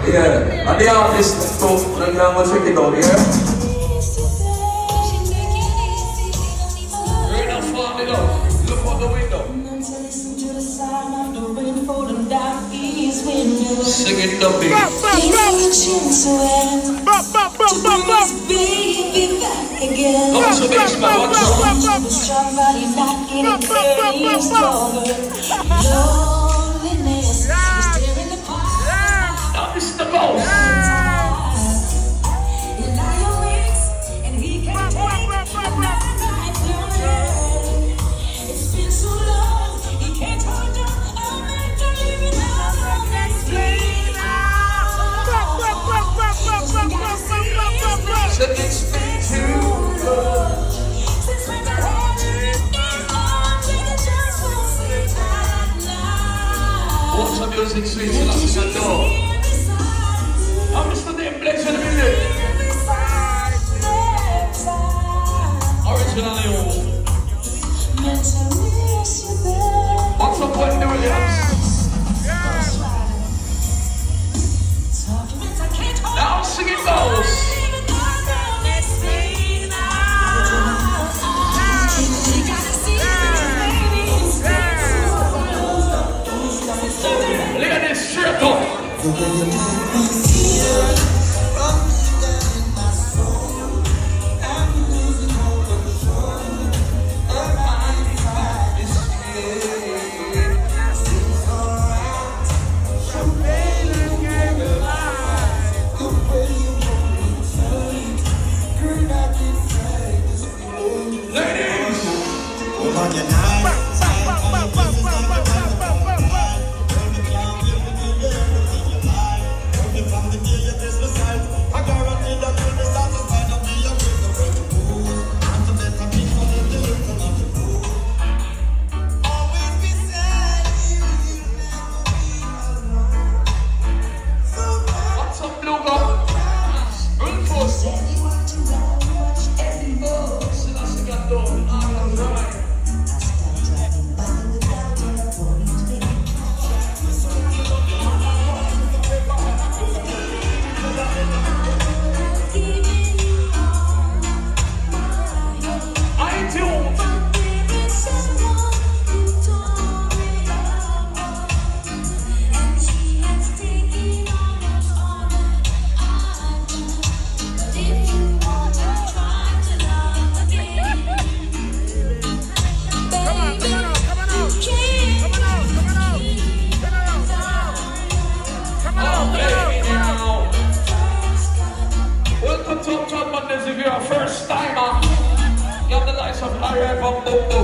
Yeah, and the artist, so I'm gonna check it out, yeah? Right now, farm it up. Look out the window. Sing it up, baby. What's the bass, man? What's now this is the boss. What's the music sweet? I'm just the name Bless in a minute. Originally old. What's up, Wendy Williams? Now sing it goes. Look at this straight up. The way you make me feel from deep in my soul, I'm losing all control of my escape. Seems alright, so baby, the way you hold me tight, girl, I can fight this feeling. Ladies, we're on your night. Uptown Mondays, if you're a first timer, you have the likes of Harry from Bobo.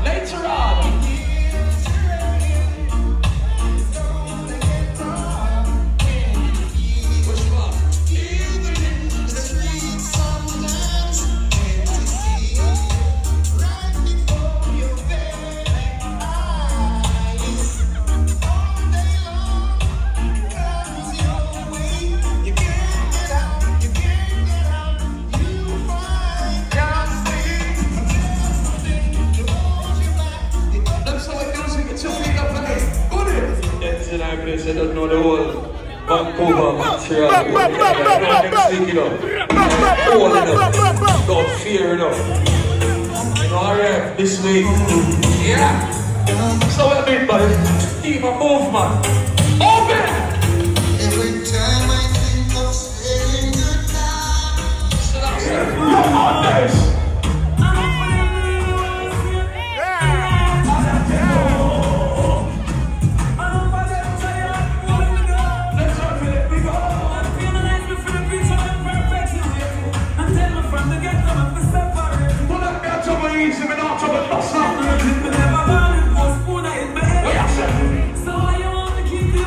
Later on, which one? I don't know the whole Vancouver material. Stick it up. Hold it up. Don't fear it up. Alright, this week. Yeah. So what I mean by keep a movement. Open! Every time I think of saying goodnight. So that's it. Come on, guys. So I want to keep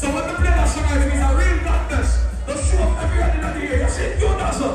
So when the play that song, if he's a real madness, the show of every other day, you say, you know so.